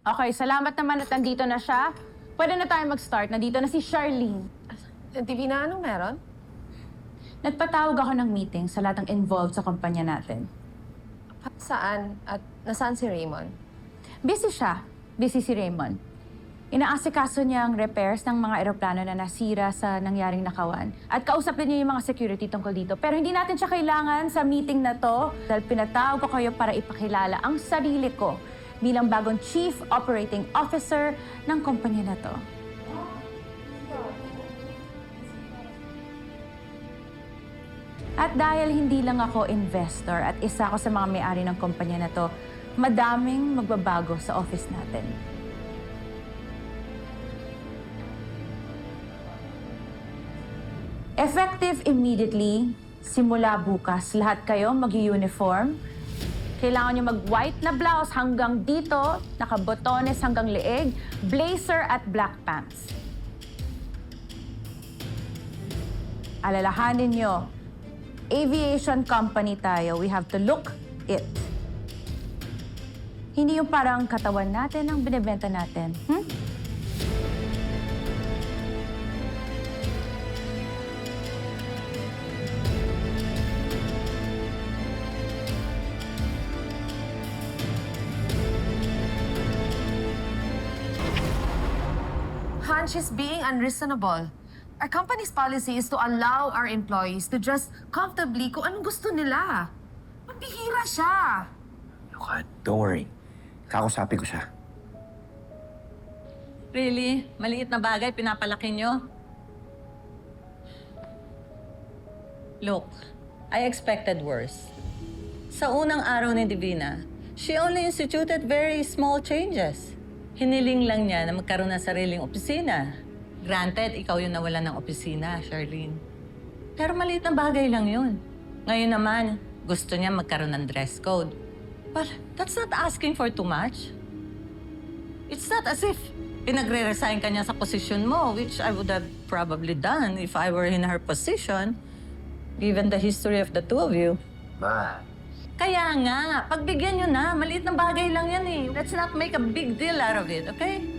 Okay, salamat naman at nandito na siya. Pwede na tayo mag-start. Nandito na si Charlene. Divina, anong meron? Nagpatawag ako ng meeting sa lahat ng involved sa kumpanya natin. Saan? At nasaan si Raymond? Busy siya. Busy si Raymond. Inaasikaso niya ang repairs ng mga eroplano na nasira sa nangyaring nakawan. At kausap din niya yung mga security tungkol dito. Pero hindi natin siya kailangan sa meeting na to dahil pinatawag ko kayo para ipakilala ang sarili ko bilang bagong Chief Operating Officer ng kumpanya na to. At dahil hindi lang ako investor at isa ako sa mga may-ari ng kumpanya na to, madaming magbabago sa office natin. Effective immediately, simula bukas, lahat kayo mag-uniform. Kailangan nyo mag-white na blouse hanggang dito, nakabotones hanggang leeg, blazer at black pants. Alalahanin nyo, aviation company tayo, we have to look it. Hindi yung parang katawan natin ang binibenta natin. Han, she's being unreasonable. Our company's policy is to allow our employees to dress comfortably kung anong gusto nila. Magbihira siya. Look, don't worry. Kakusapin ko siya. Really? Maliit na bagay, pinapalaki nyo? Look, I expected worse. Sa unang araw ni Divina, she only instituted very small changes. Hiniling lang niya na magkaroon ng sariling opisina. Granted, ikaw yung nawalan ng opisina, Charlene. Pero maliit na bagay lang yun. Ngayon naman, gusto niya magkaroon ng dress code. But that's not asking for too much. It's not as if pinagre-resign ka niya sa posisyon mo, which I would have probably done if I were in her position, given the history of the two of you. Ma, Kaya nga, pagbigyan nyo na. Maliit na bagay lang yan eh. Let's not make a big deal out of it, okay?